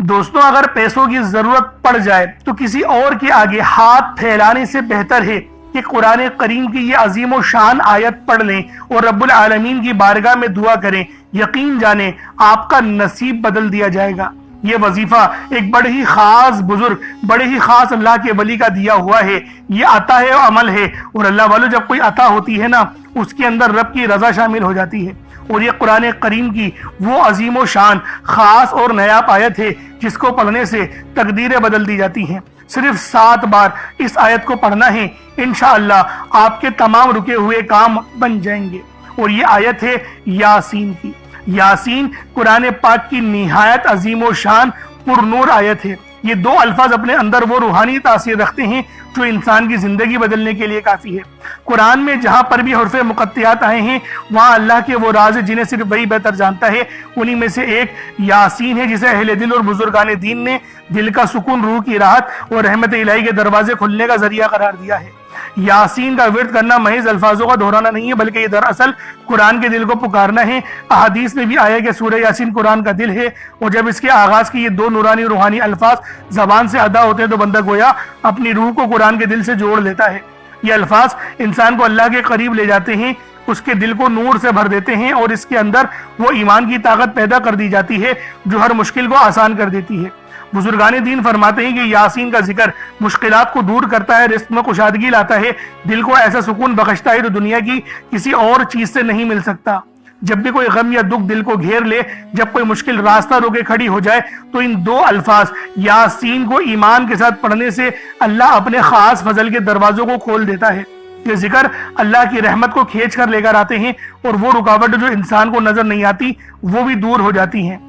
दोस्तों, अगर पैसों की जरूरत पड़ जाए तो किसी और के आगे हाथ फैलाने से बेहतर है कि कुरान करीम की ये अजीम शान आयत पढ़ लें और रब्बुल आलमीन की बारगाह में दुआ करें। यकीन जाने आपका नसीब बदल दिया जाएगा। ये वजीफा एक बड़े ही खास बुजुर्ग, बड़े ही खास अल्लाह के वली का दिया हुआ है। ये अता है और अमल है, और अल्लाह वालों जब कोई अता होती है ना, उसके अंदर रब की रजा शामिल हो जाती है। और ये कुरान करीम की वो अजीम शान खास और नायाब आयत है जिसको पढ़ने से तकदीरें बदल दी जाती हैं। सिर्फ 7 बार इस आयत को पढ़ना है, इंशाअल्लाह आपके तमाम रुके हुए काम बन जाएंगे। और ये आयत है यासीन की। यासीन कुरान पाक की निहायत अजीम शान पुरनूर आयत है। ये 2 अल्फाज अपने अंदर वो रूहानी तासीर रखते हैं जो इंसान की जिंदगी बदलने के लिए काफी है। कुरान में जहां पर भी हर्फ मुक़त्तियात आए हैं वहां अल्लाह के वो राज जिन्हें सिर्फ वही बेहतर जानता है। उन्हीं में से एक यासीन है, जिसे अहले दिल और बुजुर्गान दीन ने दिल का सुकून, रूह की राहत और रहमत इलाही के दरवाजे खुलने का जरिया करार दिया है। यासीन का विर्द करना महज अल्फाजों का दोहराना नहीं है, बल्कि ये दरअसल कुरान के दिल को पुकारना है। अहादीस में भी आया कि सूरह यासीन कुरान का दिल है, और जब इसके आगाज के ये 2 नूरानी रूहानी अल्फाज जबान से अदा होते हैं तो बंदा गोया अपनी रूह को कुरान के दिल से जोड़ लेता है। ये अल्फाज इंसान को अल्लाह के करीब ले जाते हैं, उसके दिल को नूर से भर देते हैं, और इसके अंदर वो ईमान की ताकत पैदा कर दी जाती है जो हर मुश्किल को आसान कर देती है। बुजुर्गान दीन फरमाते हैं कि यासीन का जिक्र मुश्किलात को दूर करता है, रिस्क में कुशादगी लाता है, दिल को ऐसा सुकून बख्शता है जो दुनिया की किसी और चीज से नहीं मिल सकता। जब भी कोई गम या दुख दिल को घेर ले, जब कोई मुश्किल रास्ता रोके खड़ी हो जाए, तो इन 2 अल्फाज यासीन को ईमान के साथ पढ़ने से अल्लाह अपने खास फजल के दरवाजों को खोल देता है। ये जिक्र अल्लाह की रहमत को खींच कर लेकर आते हैं, और वो रुकावट जो इंसान को नजर नहीं आती वो भी दूर हो जाती हैं।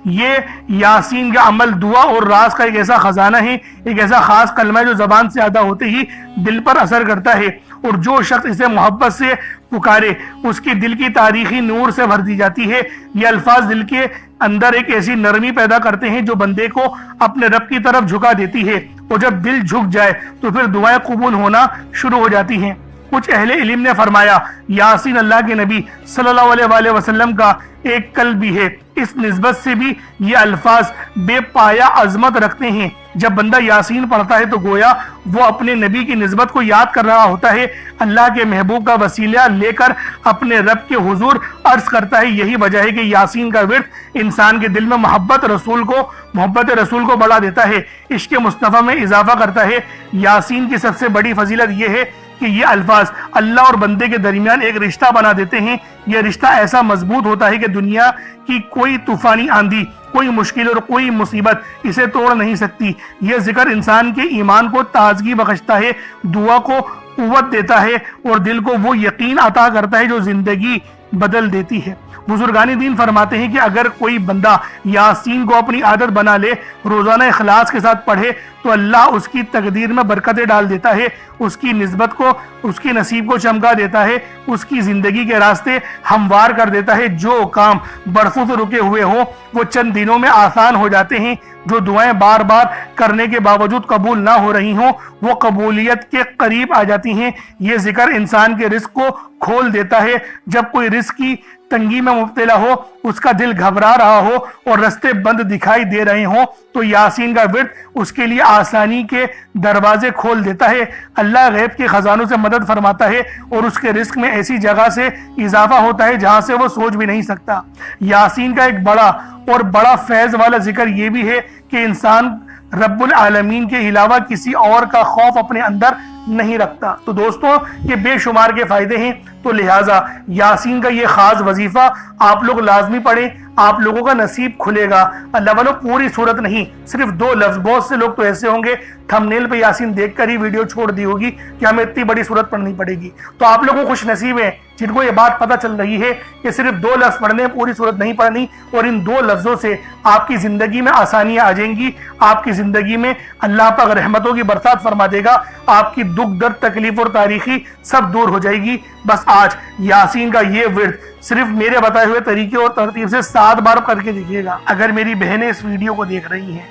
ये यासीन का अमल दुआ और राज का एक ऐसा खजाना है, एक ऐसा खास कलमा है जो जबान से अदा होते ही दिल पर असर करता है, और जो शख्स इसे मोहब्बत से पुकारे उसकी दिल की तारीखी नूर से भर दी जाती है। ये अल्फाज दिल के अंदर एक ऐसी नरमी पैदा करते हैं जो बंदे को अपने रब की तरफ झुका देती है, और जब दिल झुक जाए तो फिर दुआएं कबूल होना शुरू हो जाती हैं। कुछ अहले इल्म ने फरमाया यासीन अल्लाह के नबी सल्लल्लाहु अलैहि वसल्लम का एक कल भी है। इस निस्बत से भी ये अल्फाज बेपाया अजमत रखते हैं। जब बंदा यासीन पढ़ता है तो गोया वो अपने नबी की निस्बत को याद कर रहा होता है, अल्लाह के महबूब का वसीला लेकर अपने रब के हुजूर अर्ज करता है। यही वजह है कि यासीन का विर्द इंसान के दिल में मोहब्बत रसूल को बढ़ा देता है, इश्क मुस्तफ़ा में इजाफा करता है। यासीन की सबसे बड़ी फजीलत यह है कि ये अल्फाज अल्लाह और बंदे के दरमियान एक रिश्ता बना देते हैं। यह रिश्ता ऐसा मजबूत होता है कि दुनिया की कोई तूफानी आंधी, कोई मुश्किल और कोई मुसीबत इसे तोड़ नहीं सकती। यह जिक्र इंसान के ईमान को ताजगी बख्शता है, दुआ को कुव्वत देता है, और दिल को वो यकीन अता करता है जो जिंदगी बदल देती है। बुजुर्गानी दीन फरमाते हैं कि अगर कोई बंदा यासीन को अपनी आदत बना ले, रोजाना इखलास के साथ पढ़े, तो अल्लाह उसकी तकदीर में बरकतें डाल देता है, उसकी निस्बत को, उसकी नसीब को चमका देता है, उसकी जिंदगी के रास्ते हमवार कर देता है। जो काम बरसों से रुके हुए हों वो चंद दिनों में आसान हो जाते हैं। जो दुआएं बार बार करने के बावजूद कबूल ना हो रही हों वो कबूलियत के करीब आ जाती हैं। ये जिक्र इंसान के रिस्क को खोल देता है। जब कोई रिस्क की तंगी में मुब्तला हो, उसका दिल घबरा रहा हो और रास्ते बंद दिखाई दे रहे हों, तो यासीन का विर्द उसके लिए आसानी के दरवाजे खोल देता है। अल्लाह गैब के खजानों से मदद फरमाता है और उसके रिस्क में ऐसी जगह से इजाफा होता है जहां से वो सोच भी नहीं सकता। यासीन का एक बड़ा फैज वाला जिक्र ये भी है कि इंसान रब्बुल आलमीन के अलावा किसी और का खौफ अपने अंदर नहीं रखता। तो दोस्तों, ये बेशुमार के फायदे हैं, तो लिहाजा यासीन का ये खास वजीफा आप लोग लाजमी पढ़ें, आप लोगों का नसीब खुलेगा। अल्लाह वालों, पूरी सूरत नहीं, सिर्फ 2 लफ्ज। बहुत से लोग तो ऐसे होंगे थंबनेल पे यासीन देखकर ही वीडियो छोड़ दी होगी कि हमें इतनी बड़ी सूरत पढ़नी पड़ेगी। तो आप लोगों को खुश नसीब है जिनको ये बात पता चल रही है कि सिर्फ 2 लफ्ज पढ़ने, पूरी सूरत नहीं पढ़नी, और इन 2 लफ्जों से आपकी जिंदगी में आसानियां आ जाएंगी। आपकी जिंदगी में अल्लाह पाक रहमतों की बरसात फरमा देगा, आपकी दुख दर्द तकलीफ और तारीखी सब दूर हो जाएगी। बस आज यासीन का ये विर्द सिर्फ मेरे बताए हुए तरीके और तरतीब से 7 बार करके देखिएगा। अगर मेरी बहनें इस वीडियो को देख रही हैं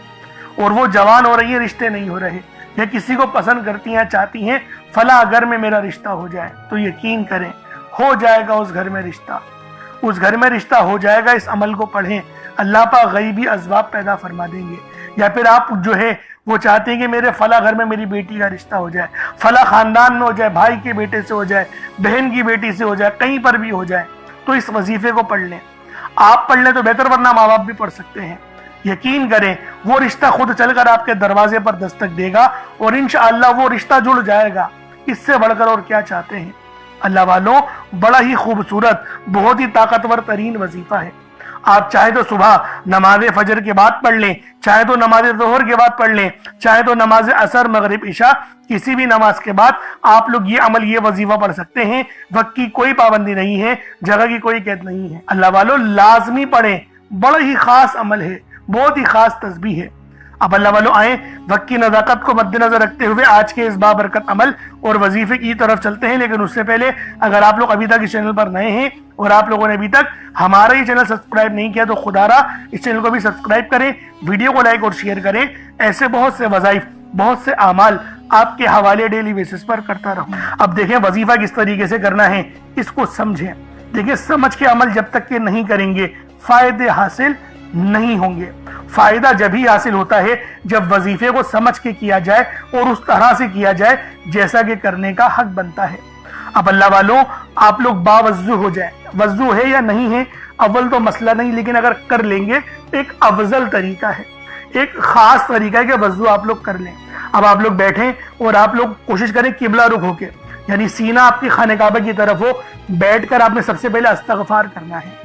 और वो जवान हो रही है, रिश्ते नहीं हो रहे, या किसी को पसंद करती हैं, चाहती हैं फला घर में मेरा रिश्ता हो जाए, तो यकीन करें हो जाएगा उस घर में रिश्ता, उस घर में रिश्ता हो जाएगा। इस अमल को पढ़ें, अल्लाह पाक गैबी असबाब पैदा फरमा देंगे। या फिर आप जो है वो चाहते हैं कि मेरे फला घर में मेरी बेटी का रिश्ता हो जाए, फला खानदान में हो जाए, भाई के बेटे से हो जाए, बहन की बेटी से हो जाए, कहीं पर भी हो जाए, तो इस वजीफे को पढ़ लें। आप पढ़ लें तो बेहतर, वरना माँ बाप भी पढ़ सकते हैं। यकीन करें वो रिश्ता खुद चलकर आपके दरवाजे पर दस्तक देगा और इंशाअल्लाह वो रिश्ता जुड़ जाएगा। इससे बढ़कर और क्या चाहते हैं। अल्लाह वालों, बड़ा ही खूबसूरत, बहुत ही ताकतवर तरीन वजीफा है। आप चाहे तो सुबह नमाज फजर के बाद पढ़ लें, चाहे तो नमाज ज़ोहर के बाद पढ़ लें, चाहे तो नमाज असर मगरिब इशा, किसी भी नमाज के बाद आप लोग ये अमल, ये वजीफा पढ़ सकते हैं। वक्त की कोई पाबंदी नहीं है, जगह की कोई कैद नहीं है। अल्लाह वालों, लाजमी पढ़ें, बड़ा ही खास अमल है, बहुत ही खास तस्बीह है। अब अल्लाह वालों आए, वक्त की नज़ाकत को मद्देनजर रखते हुए आज के इस बाबरकत अमल और वजीफे की तरफ चलते हैं। लेकिन उससे पहले अगर आप लोग अभी तक इस चैनल पर नए हैं और आप लोगों ने अभी तक हमारा ये चैनल सब्सक्राइब नहीं किया तो खुदारा इस चैनल को भी सब्सक्राइब करें, वीडियो को लाइक और शेयर करें। ऐसे बहुत से वज़ाइफ, बहुत से आमाल आपके हवाले डेली बेसिस पर करता रहूं। अब देखें वजीफा किस तरीके से करना है, इसको समझें। देखिए, समझ के अमल जब तक के नहीं करेंगे फायदे हासिल नहीं होंगे। फायदा जब ही हासिल होता है जब वजीफे को समझ के किया जाए और उस तरह से किया जाए जैसा कि करने का हक बनता है। अब अल्लाह वालों, आप लोग बावजू हो जाए, वजू है या नहीं है अव्वल तो मसला नहीं, लेकिन अगर कर लेंगे एक अफजल तरीका है, एक खास तरीका है कि वजू आप लोग कर लें। अब आप लोग बैठें और आप लोग कोशिश करें किबला रुख होके, यानी सीना आपकी खाने काबा की तरफ हो, बैठकर आपने सबसे पहले इस्तगफार करना है।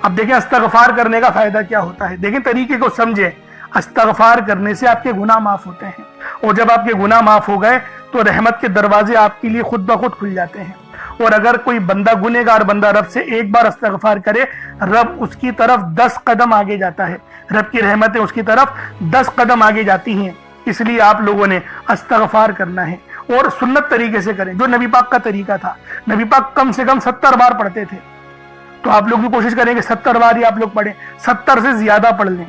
अब देखें इस्तगफार करने का फायदा क्या होता है, देखें तरीके को समझें। इस्तगफार करने से आपके गुनाह माफ होते हैं और जब आपके गुनाह माफ हो गए तो रहमत के दरवाजे आपके लिए खुद ब खुद खुल जाते हैं। और अगर कोई बंदा, गुनहगार बंदा रब से एक बार इस्तगफार करे, रब उसकी तरफ 10 कदम आगे जाता है, रब की रहमतें उसकी तरफ 10 कदम आगे जाती हैं। इसलिए आप लोगों ने इस्तगफार करना है और सुन्नत तरीके से करें, जो नबी पाक का तरीका था। नबी पाक कम से कम 70 बार पढ़ते थे, तो आप लोग भी कोशिश करें कि 70 बार ही आप लोग पढ़ें, 70 से ज्यादा पढ़ लें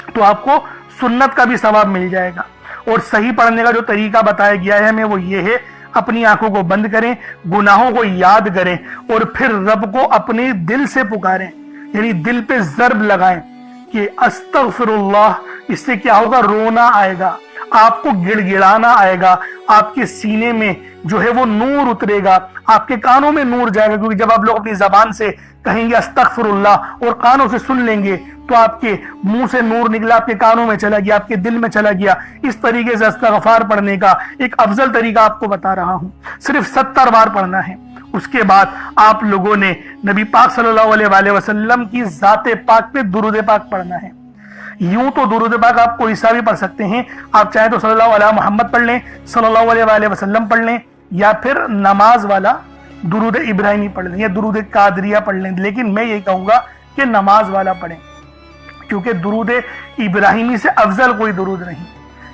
तो आपको सुन्नत का भी सवाब मिल जाएगा। और सही पढ़ने का जो तरीका बताया गया है हमें, वो ये है, अपनी आंखों को बंद करें, गुनाहों को याद करें और फिर रब को अपने दिल से पुकारें, यानी दिल पे ज़र्ब लगाएं कि अस्तगफिरुल्लाह। इससे क्या होगा, रोना आएगा, आपको गिड़गिड़ाना आएगा, आपके सीने में जो है वो नूर उतरेगा, आपके कानों में नूर जाएगा। क्योंकि जब आप लोग अपनी जबान से कहेंगे अस्तगफिरुल्लाह और कानों से सुन लेंगे तो आपके मुंह से नूर निकला, आपके कानों में चला गया, आपके दिल में चला गया। इस तरीके से इस्तगफार पढ़ने का एक अफजल तरीका आपको बता रहा हूं। सिर्फ 70 बार पढ़ना है। उसके बाद आप लोगों ने नबी पाक सल्लल्लाहु अलैहि वसल्लम की ज़ाते पाक पे दुरूद पाक पढ़ना है। यूं तो दुरूद पाक आप कोई सा भी पढ़ सकते हैं, आप चाहे तो सल्लल्लाहु अलैहि मोहम्मद पढ़ लें, सल्लल्लाहु अलैहि वसल्लम पढ़ लें, या फिर नमाज वाला दुरूद इब्राहिमी पढ़ लें या दुरूद कादरिया पढ़ लें। लेकिन मैं यही कहूंगा कि नमाज वाला पढ़ें, क्योंकि दुरूद इब्राहिमी से अफजल कोई दुरूद नहीं।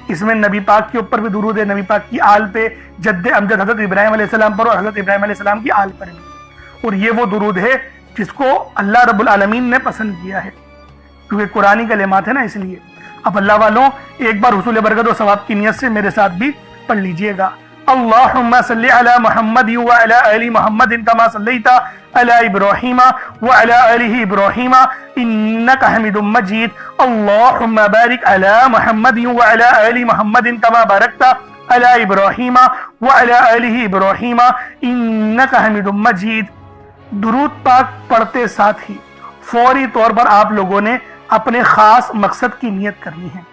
इसमें नबी पाक के ऊपर भी दुरूद है, नबी पाक की आल पे, जद्दे अमजद हजरत इब्राहिम अलैहिस्सलाम पर और हजरत इब्राहिम अलैहिस्सलाम की आल पर भी। और ये वो दुरूद है जिसको अल्लाह रब्बुल आलमीन ने पसंद किया है, क्योंकि कुरानी कलिमात है ना, इसलिए। अब अल्लाह वालों, एक बार हुसूल बरकत और सवाब की नियत से मेरे साथ भी पढ़ लीजिएगा। अल्लाहुम्मा सल्ली अला मुहम्मद व अला आलि मुहम्मद कमा सल्लैता अला इब्राहीम व अला आलि इब्राहीम इन्नका हमीदुम मजीद। अल्लाहुम्मा बारिक अला मुहम्मद व अला आलि मुहम्मद कमा बारकता अला इब्राहीम व अला आलि इब्राहीम इन्नका हमीदुम मजीद। दुरूद पाक पढ़ते साथ ही फौरी तौर पर आप लोगों ने अपने खास मकसद की नियत करनी है।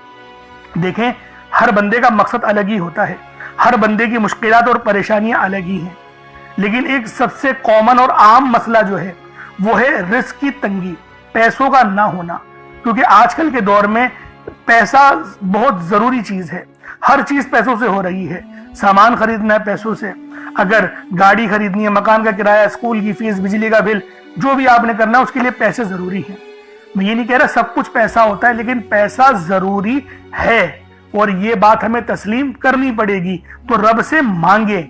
देखें, हर बंदे का मकसद अलग ही होता है, हर बंदे की मुश्किलात और परेशानियां अलग ही हैं। लेकिन एक सबसे कॉमन और आम मसला जो है वो है रिस्क की तंगी, पैसों का ना होना। क्योंकि आजकल के दौर में पैसा बहुत जरूरी चीज है, हर चीज पैसों से हो रही है। सामान खरीदना है पैसों से, अगर गाड़ी खरीदनी है, मकान का किराया, स्कूल की फीस, बिजली का बिल, जो भी आपने करना है उसके लिए पैसे जरूरी है। मैं ये नहीं कह रहा सब कुछ पैसा होता है, लेकिन पैसा जरूरी है और ये बात हमें तस्लीम करनी पड़ेगी। तो रब से मांगे,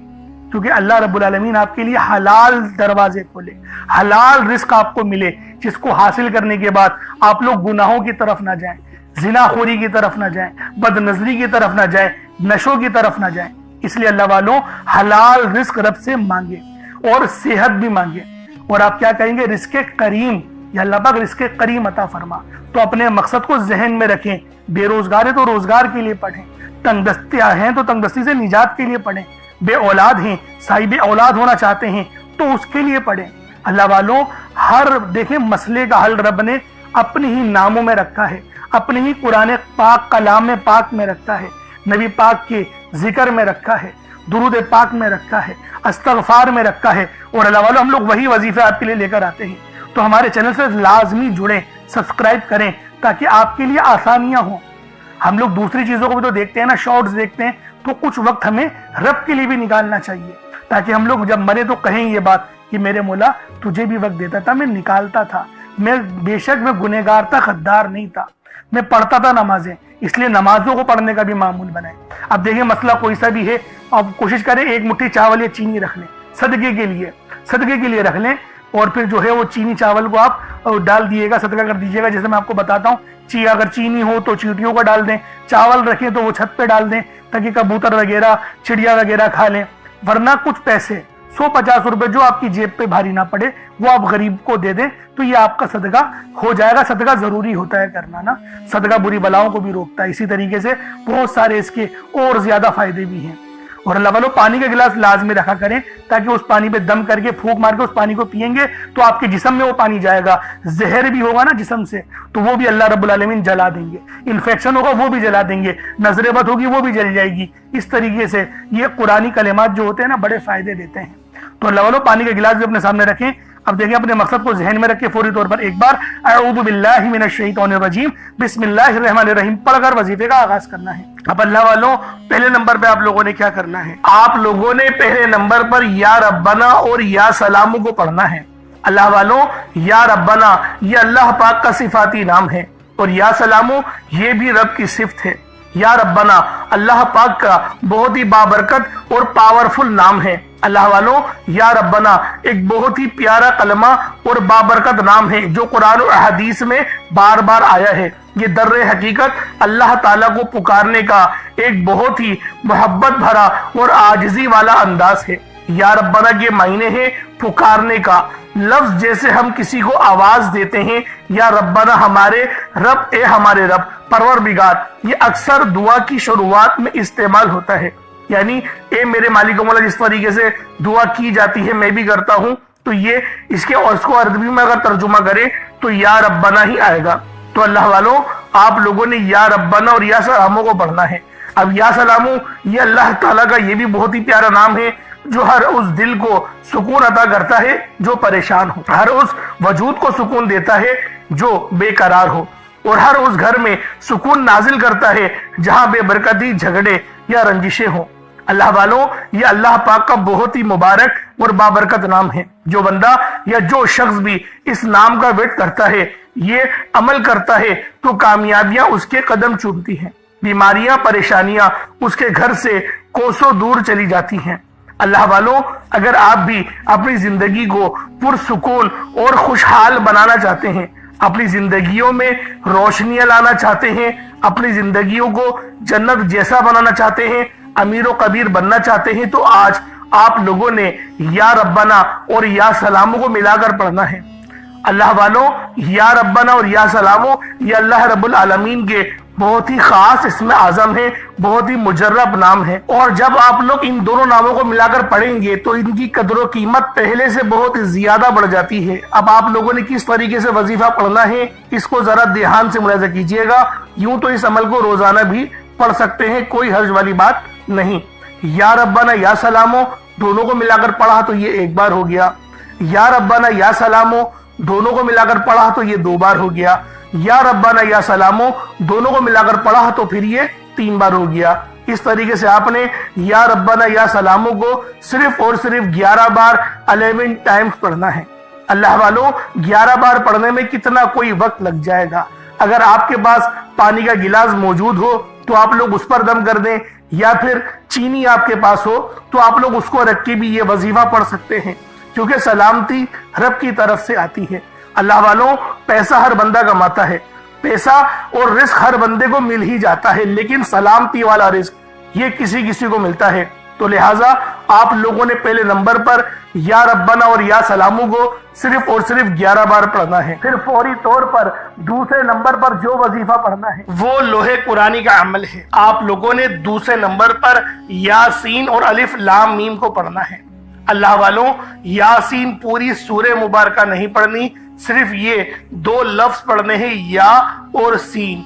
क्योंकि अल्लाह रब्बुल आलमीन आपके लिए हलाल दरवाजे खोले, हलाल रिस्क आपको मिले, जिसको हासिल करने के बाद आप लोग गुनाहों की तरफ ना जाएं, जिनाखोरी की तरफ ना जाएं, बदनजरी की तरफ ना जाएं, नशों की तरफ ना जाएं। इसलिए अल्लाह वालों, हलाल रिस्क रब से मांगे और सेहत भी मांगे। और आप क्या कहेंगे, रिस्क करीम, या अल्लाह पाक रिज़्क़ करीम अता फरमा। तो अपने मकसद को जहन में रखें। बेरोजगार है तो रोजगार के लिए पढ़ें, तंगदस्तियां हैं तो तंगदस्ती से निजात के लिए पढ़ें, बे औलाद हैं, साहिब औलाद होना चाहते हैं तो उसके लिए पढ़ें। अल्लाह वालों, हर देखें मसले का हल रब ने अपने ही नामों में रखा है, अपने ही कुरान पाक कलाम पाक में रखा है, नबी पाक के जिक्र में रखा है, दुरूद पाक में रखा है, अस्तगफार में रखा है। और अल्लाह वालों, हम लोग वही वजीफे आपके लिए लेकर आते हैं। तो हमारे चैनल से लाजमी जुड़ें, सब्सक्राइब करें ताकि आपके लिए आसानियां हों। हम लोग दूसरी चीजों को भी तो देखते हैं ना, शॉर्ट्स देखते हैं, तो कुछ वक्त हमें रब के लिए भी निकालना चाहिए ताकि हम लोग जब मरे तो कहें ये बात कि मेरे मौला तुझे भी वक्त देता था, मैं निकालता था, मैं बेशक मैं गुनहगार था, गद्दार नहीं था, मैं पढ़ता था नमाजें, इसलिए नमाजों को पढ़ने का भी मामूल बनाए। अब देखिए मसला कोई सा भी है, अब कोशिश करें एक मुट्ठी चावल या चीनी रख लें सदके के लिए रख लें, और फिर जो है वो चीनी चावल को आप डाल दिएगा, सदका कर दीजिएगा। जैसे मैं आपको बताता हूँ, अगर चीनी हो तो चींटियों को डाल दें, चावल रखें तो वो छत पे डाल दें ताकि कबूतर वगैरह चिड़िया वगैरह खा लें। वरना कुछ पैसे 150 रुपए जो आपकी जेब पे भारी ना पड़े वो आप गरीब को दे दें तो ये आपका सदका हो जाएगा। सदका जरूरी होता है करना ना, सदका बुरी बलाओं को भी रोकता है। इसी तरीके से बहुत सारे इसके और ज्यादा फायदे भी हैं। और अल्लाह वालों, पानी का गिलास लाजमी रखा करें ताकि उस पानी पे दम करके फूंक मार के उस पानी को पिएंगे तो आपके जिस्म में वो पानी जाएगा। जहर भी होगा ना जिस्म से तो वो भी अल्लाह रब्बुल आलमीन जला देंगे, इन्फेक्शन होगा वो भी जला देंगे, नजर बद होगी वो भी जल जाएगी। इस तरीके से ये कुरानी कलिमात जो होते हैं ना बड़े फायदे देते हैं। तो अल्लाह वालों, पानी का गिलास भी अपने सामने रखें। अब देखिए अपने मकसद को जहन में रख के फौरी तौर पर एक बार अऊज़ु बिल्लाहि मिनश शैतानिर रजीम बिस्मिल्लाहिर रहमानिर रहीम पढ़कर वजीफे का आगाज करना है। अब अल्लाह वालों, पहले नंबर पे आप लोगों ने क्या करना है, आप लोगों ने पहले नंबर पर या रब्बना और या सलामू को पढ़ना है। अल्लाह वालों, या रब्बना ये अल्लाह पाक का सिफाती नाम है और या सलामू ये भी रब की सिफ्त है। या रब्बना अल्लाह पाक का बहुत ही बाबरकत और पावरफुल नाम है। अल्लाह वालों, या रब्बना एक बहुत ही प्यारा कलमा और बाबरकत नाम है जो कुरान और हदीस में बार बार आया है। ये दर्रे हकीकत अल्लाह ताला को पुकारने का एक बहुत ही मोहब्बत भरा और आजिजी वाला अंदाज है। या रब्बना के मायने है पुकारने का। लफ्ज जैसे हम किसी को आवाज देते हैं या रब्बना हमारे रब, ए हमारे रब, परवरदिगार, ये अक्सर दुआ की शुरुआत में इस्तेमाल होता है। यानी ए मेरे मालिक मौला, जिस तरीके से दुआ की जाती है मैं भी करता हूं, तो ये इसके और इसको अरबी में अगर तर्जुमा करें तो या रब्बना ही आएगा। तो अल्लाह वालों, आप लोगों ने या रब्बना और या सलामों को पढ़ना है। अब या सलामू ये अल्लाह ताला का ये भी बहुत ही प्यारा नाम है जो हर उस दिल को सुकून अता करता है जो परेशान हो, हर उस वजूद को सुकून देता है जो बेकरार हो, और हर उस घर में सुकून नाजिल करता है जहां बेबरकती, झगड़े या रंजिशें हो। अल्लाह वालों, ये अल्लाह पाक का बहुत ही मुबारक और बाबरकत नाम है। जो बंदा या जो शख्स भी इस नाम का वेट करता है, ये अमल करता है, तो कामयाबियां उसके कदम चूमती हैं, बीमारियां, परेशानियां उसके घर से कोसों दूर चली जाती हैं। अल्लाह वालों, अगर आप भी अपनी जिंदगी को पुरसुकून और खुशहाल बनाना चाहते हैं, अपनी जिंदगियों में रोशनियां लाना चाहते हैं, अपनी जिंदगियों को जन्नत जैसा बनाना चाहते हैं, अमीर व कबीर बनना चाहते हैं, तो आज आप लोगों ने या रब्बना और या सलामों को मिलाकर पढ़ना है। अल्लाह वालों, या रब्बना और या सलामो ये अल्लाह रब्बुल आलमीन के बहुत ही खास इसमें आजम है, बहुत ही मुजर्रब नाम है। और जब आप लोग इन दोनों नामों को मिलाकर पढ़ेंगे तो इनकी कदर व कीमत पहले से बहुत ज्यादा बढ़ जाती है। अब आप लोगों ने किस तरीके से वजीफा पढ़ना है इसको जरा ध्यान से मुलाहिजा कीजिएगा। यूं तो इस अमल को रोजाना भी पढ़ सकते हैं, कोई हर्ज वाली बात नहीं। या रब्बाना या सलामो दोनों को मिलाकर पढ़ा तो ये एक बार हो गया, या रब्बाना या सलामो दोनों को मिलाकर पढ़ा तो ये 2 बार हो गया, या रब्बाना या सलामो दोनों को मिलाकर पढ़ा तो फिर ये 3 बार हो गया। इस तरीके से आपने या रब्बाना या सलामो को सिर्फ और सिर्फ 11 बार 11 टाइम्स पढ़ना है। अल्लाह वालों, 11 बार पढ़ने में कितना कोई वक्त लग जाएगा। अगर आपके पास पानी का गिलास मौजूद हो तो आप लोग उस पर दम कर दें, या फिर चीनी आपके पास हो तो आप लोग उसको रख के भी ये वजीफा पढ़ सकते हैं, क्योंकि सलामती रब की तरफ से आती है। अल्लाह वालों, पैसा हर बंदा कमाता है, पैसा और रिस्क हर बंदे को मिल ही जाता है, लेकिन सलामती वाला रिस्क ये किसी किसी को मिलता है। तो लिहाजा आप लोगों ने पहले नंबर पर या रब्बना और या सलामू को सिर्फ और सिर्फ 11 बार पढ़ना है। फिर फौरी तौर पर दूसरे नंबर पर जो वजीफा पढ़ना है वो लोहे कुरानी का अमल है। आप लोगों ने दूसरे नंबर पर यासीन और अलिफ लाम मीम को पढ़ना है। अल्लाह वालों, यासीन पूरी सूरह मुबारका नहीं पढ़नी, सिर्फ ये 2 लफ्ज पढ़ने हैं, या और सीन,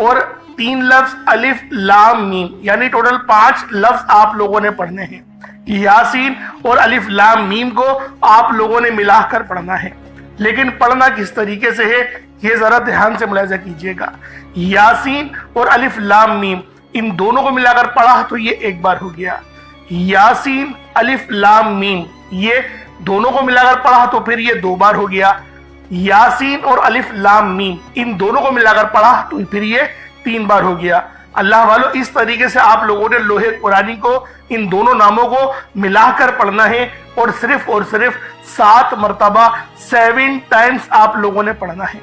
और 3 लफ्ज अलिफ लाम मीम, यानी टोटल 5 लफ्ज आप लोगों ने पढ़ने हैं। यासीन और अलिफ लाम मीम को आप लोगों ने मिलाकर पढ़ना है, लेकिन पढ़ना किस तरीके से है ये जरा ध्यान से मुलाहिजा कीजिएगा। यासीन और अलिफ लाम मीम इन दोनों को मिलाकर पढ़ा तो ये 1 बार हो गया। यासीन अलिफ लाम मीम ये दोनों को मिलाकर पढ़ा तो फिर ये 2 बार हो गया। यासीन और अलिफ लाम मीम इन दोनों को मिलाकर पढ़ा तो फिर ये 3 बार हो गया। अल्लाह वालों, इस तरीके से आप लोगों ने लोहे कुरानी को इन दोनों नामों को मिलाकर पढ़ना है और सिर्फ 7 मरतबा 7 टाइम्स आप लोगों ने पढ़ना है।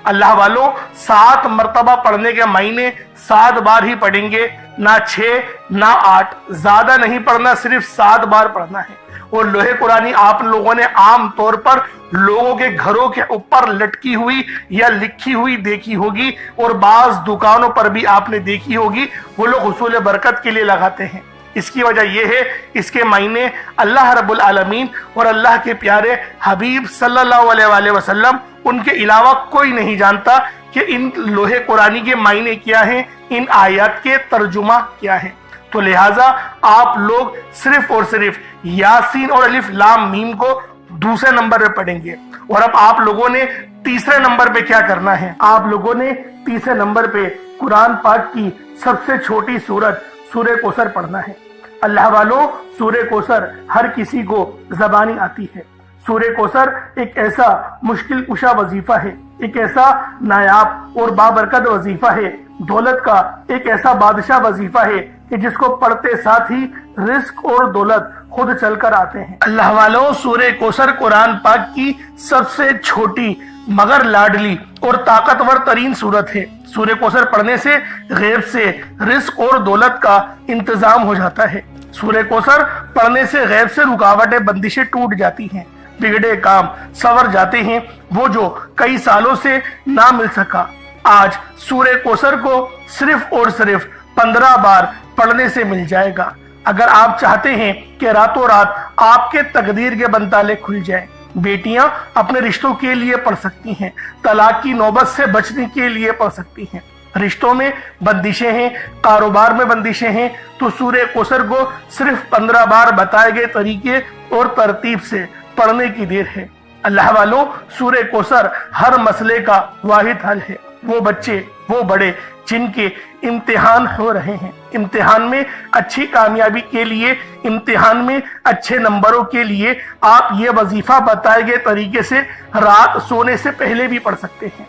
अल्लाह वालों, 7 मरतबा पढ़ने के मायने 7 बार ही पढ़ेंगे, ना 6 ना 8, ज्यादा नहीं पढ़ना, सिर्फ 7 बार पढ़ना है। और लोहे कुरानी आप लोगों ने आम तौर पर लोगों के घरों के ऊपर लटकी हुई या लिखी हुई देखी होगी, और बाज दुकानों पर भी आपने देखी होगी, वो लोग हुसूल बरकत के लिए लगाते हैं। इसकी वजह यह है, इसके मायने अल्लाह रब्बुल आलमीन और अल्लाह के प्यारे हबीब सल्लल्लाहु अलैहि वसल्लम उनके अलावा कोई नहीं जानता कि इन लोहे कुरानी के मायने क्या हैं, इन आयत के तर्जुमा क्या है। तो लिहाजा आप लोग सिर्फ और सिर्फ यासीन और अलिफ लाम मीम को दूसरे नंबर पे पढ़ेंगे। और अब आप लोगों ने तीसरे नंबर पे क्या करना है, आप लोगों ने तीसरे नंबर पे कुरान पाक की सबसे छोटी सूरत सूरह कौसर पढ़ना है। अल्लाह वालों, सूरह कौसर हर किसी को जबानी आती है। सूरह कौसर एक ऐसा मुश्किल कुशा वजीफा है, एक ऐसा नायाब और बाबरकत वजीफा है, दौलत का एक ऐसा बादशाह वजीफा है कि जिसको पढ़ते साथ ही रिस्क और दौलत खुद चलकर आते हैं। अल्लाह वालों, सूरह कौसर कुरान पाक की सबसे छोटी मगर लाडली और ताकतवर तरीन सूरत है। सूरह कौसर पढ़ने से गैब से रिस्क और दौलत का इंतजाम हो जाता है। सूरह कौसर पढ़ने से गैब से रुकावटें बंदिशें टूट जाती हैं, बिगड़े काम सवर जाते हैं, वो जो कई सालों से ना मिल सका आज सूरह कौसर को सिर्फ और सिर्फ 15 बार पढ़ने से मिल जाएगा। अगर आप चाहते हैं कि रातों रात आपके तकदीर के बंताले खुल जाए, बेटियां अपने रिश्तों के लिए पढ़ सकती हैं, तलाक की नौबत से बचने के लिए पढ़ सकती हैं, रिश्तों में बंदिशें हैं, कारोबार में बंदिशें हैं, तो सूरह कौसर को सिर्फ 15 बार बताए गए तरीके और तरतीब से पढ़ने की देर है। अल्लाह वालों, सूरह कौसर हर मसले का वाहिद हल है। वो बच्चे, वो बड़े जिनके इम्तिहान हो रहे हैं, इम्तिहान में अच्छी कामयाबी के लिए, इम्तिहान में अच्छे नंबरों के लिए आप ये वजीफा बताए गए तरीके से रात सोने से पहले भी पढ़ सकते हैं।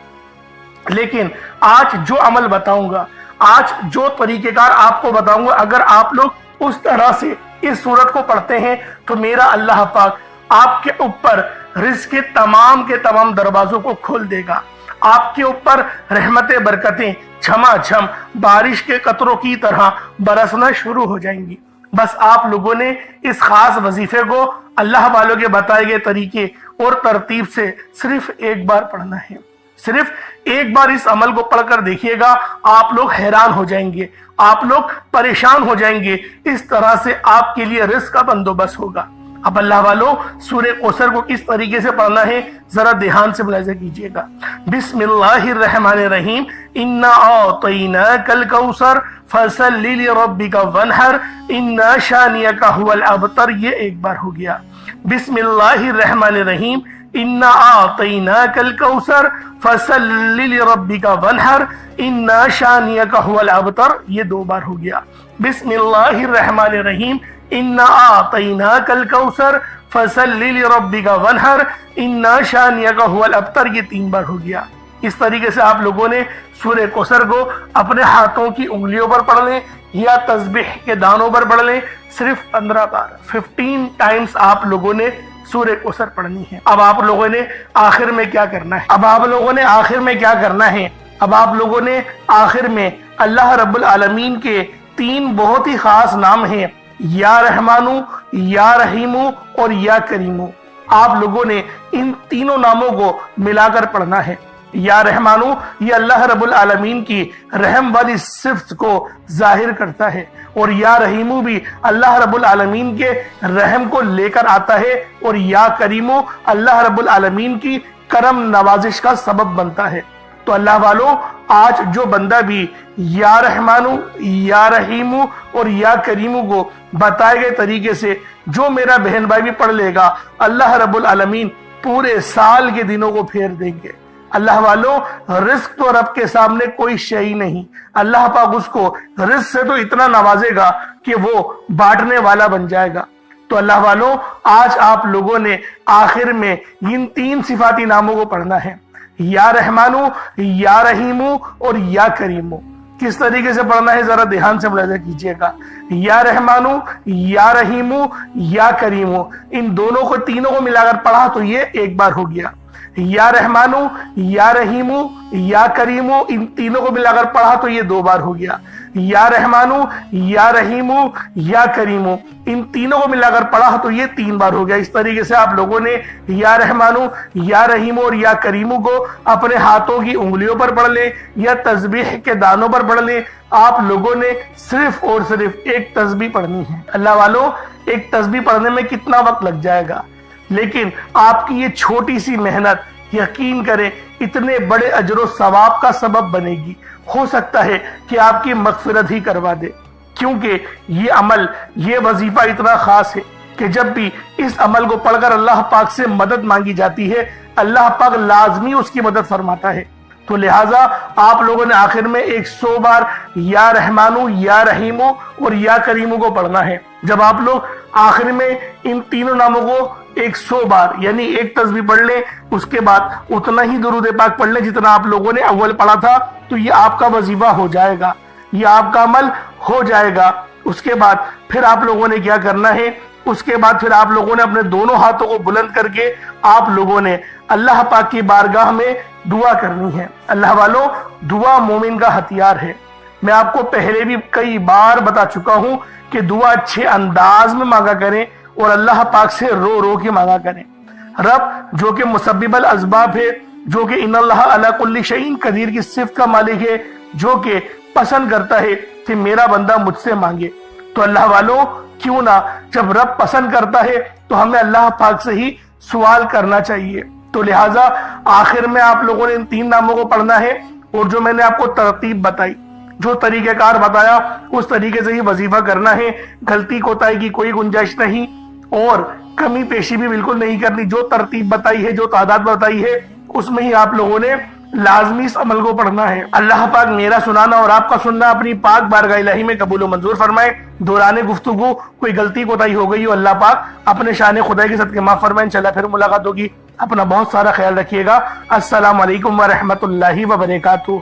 लेकिन आज जो अमल बताऊंगा, आज जो तरीकेकार आपको बताऊंगा, अगर आप लोग उस तरह से इस सूरत को पढ़ते हैं तो मेरा अल्लाह पाक आपके ऊपर रिज़्क़ के तमाम दरवाजों को खोल देगा। आपके ऊपर रहमतें बरकतें झमाझम बारिश के कतरों की तरह बरसना शुरू हो जाएंगी। बस आप लोगों ने इस खास वजीफे को अल्लाह वालों के बताए गए तरीके और तरतीब से सिर्फ 1 बार पढ़ना है। सिर्फ 1 बार इस अमल को पढ़कर देखिएगा, आप लोग हैरान हो जाएंगे, आप लोग परेशान हो जाएंगे। इस तरह से आपके लिए रिज़्क़ का बंदोबस्त होगा। अब अल्लाह वालों, सूरह कौसर को किस तरीके से पढ़ना है जरा ध्यान से मुलाहिजा कीजिएगा। बिस्मिल्लाहिर्रहमानिर्रहीम, इन्ना अअतैनाकल कौसर फसल्लि लिरब्बिका वनहर इन्ना शानियका हुवल अबतर, ये 1 बार हो गया। बिस्मिल्लाहिर्रहमानिर्रहीम, इन्ना अअतैनाकल कौसर फसल्लि लिरब्बिका वनहर इन्ना शानियका हुवल अबतर, ये 2 बार हो गया। बिस्मिल्लाहिर्रहमानिर्रहीम, इन्ना आतैनाकल कौसर फसल्लि लिरब्बिका वनहर इन्ना शानियका हुवल अबतर, ये 3 बार हो गया। इस तरीके से आप लोगों ने सूरह कौसर को अपने हाथों की उंगलियों पर पढ़ लें या तस्बीह के दानों पर पढ़ लें, सिर्फ 15 बार 15 टाइम्स आप लोगों ने सूरह कौसर पढ़नी है। अब आप लोगों ने आखिर में क्या करना है, अब आप लोगों ने आखिर में क्या करना है, अब आप लोगों ने आखिर में अल्लाह रब्बुल आलमीन के 3 बहुत ही खास नाम हैं, या रहमानु, या रहीमु और या करीमु। आप लोगों ने इन तीनों नामों को मिलाकर पढ़ना है। या रहमानु ये अल्लाह रब्बुल आलमीन की रहम वाली सिफ्त को जाहिर करता है, और या रहीमु भी अल्लाह रब्बुल आलमीन के रहम को लेकर आता है, और या करीमु अल्लाह रब्बुल आलमीन की करम नवाजिश का सबब बनता है। तो अल्लाह वालों, आज जो बंदा भी या रहमानु, या रहीमु और या करीमु को बताए गए तरीके से जो मेरा बहन भाई भी पढ़ लेगा, अल्लाह रब्बुल आलमीन पूरे साल के दिनों को फेर देंगे। अल्लाह वालों, रिस्क तो रब के सामने कोई शय नहीं। अल्लाह पाक उसको रिस्क से तो इतना नवाजेगा कि वो बांटने वाला बन जाएगा। तो अल्लाह वालों, आज आप लोगों ने आखिर में इन तीन सिफाती नामों को पढ़ना है, या रहमानु, या रहीमु और या करीमु। किस तरीके से पढ़ना है जरा ध्यान से मुलाहिजा कीजिएगा। या रहमानु, या रहीमु, या करीमु, इन दोनों को तीनों को मिलाकर पढ़ा तो ये एक बार हो गया। या रहमानु, या रहीमु, या करीमु, इन तीनों को मिलाकर पढ़ा तो ये दो बार हो गया। या रहमानु, या रहीमु, या करीमु, इन तीनों को मिलाकर पढ़ा तो ये तीन बार हो गया। इस तरीके से आप लोगों ने या रहमानु, या रहीमु और या करीमु को अपने हाथों की उंगलियों पर पढ़ ले या तस्बीह के दानों पर पढ़ ले। आप लोगों ने सिर्फ और सिर्फ एक तस्बीह पढ़नी है। अल्लाह वालों, एक तस्बीह पढ़ने में कितना वक्त लग जाएगा, लेकिन आपकी ये छोटी सी मेहनत यकीन करें इतने बड़े अजर सवाब का सबब बनेगी। हो सकता है कि आपकी मगफिरत ही करवा दे, क्योंकि ये अमल, ये वजीफा इतना खास है कि जब भी इस अमल को पढ़कर अल्लाह पाक से मदद मांगी जाती है, अल्लाह पाक लाजमी उसकी मदद फरमाता है। तो लिहाजा आप लोगों ने आखिर में 100 बार या रहमानु, या रहीमु और या करीमु को पढ़ना है। जब आप लोग आखिर में इन तीनों नामों को 100 बार यानी एक तस्बीह पढ़ ले, उसके बाद उतना ही दुरूद पाक पढ़ ले जितना आप लोगों ने अव्वल पढ़ा था, तो ये आपका वजीफा हो जाएगा, ये आपका अमल हो जाएगा। उसके बाद फिर आप लोगों ने क्या करना है, उसके बाद फिर आप लोगों ने अपने दोनों हाथों को बुलंद करके आप लोगों ने अल्लाह पाक की बारगाह में दुआ करनी है। अल्लाह वालों, दुआ मोमिन का हथियार है। मैं आपको पहले भी कई बार बता चुका हूं कि दुआ अच्छे अंदाज में मांगा करें और अल्लाह पाक से रो रो के मांगा करें। रब जो कि मुसब्बिबुल असबाब है, जो कि इन्नल्लाह अला कुल्ली शैइन कदीर की सिफ्त का मालिक है, जो कि पसंद करता है कि मेरा बंदा मुझसे मांगे। तो अल्लाह वालों, क्यों ना, जब रब पसंद करता है तो हमें अल्लाह पाक से ही सवाल करना चाहिए। तो लिहाजा आखिर में आप लोगों ने इन तीन नामों को पढ़ना है, और जो मैंने आपको तरतीब बताई, जो तरीकेकार बताया, उस तरीके से ही वजीफा करना है। गलती कोताही की कोई गुंजाइश नहीं और कमी पेशी भी बिल्कुल नहीं करनी। जो तरतीब बताई है, जो तादाद बताई है, उसमें ही आप लोगों ने लाजमी इस अमल को पढ़ना है। अल्लाह पाक मेरा सुनाना और आपका सुनना अपनी पाक बारगाह इलाही में कबूल व मंजूर फरमाए। दौरान गुफ्तगू कोई गलती कोताही हो गई हो, अल्लाह पाक अपने शान खुदाई के सदके माफ फरमाए। इंशाल्लाह फिर मुलाकात होगी। अपना बहुत सारा ख्याल रखिएगा। अस्सलामु अलैकुम व रहमतुल्लाहि व बरकातुहू।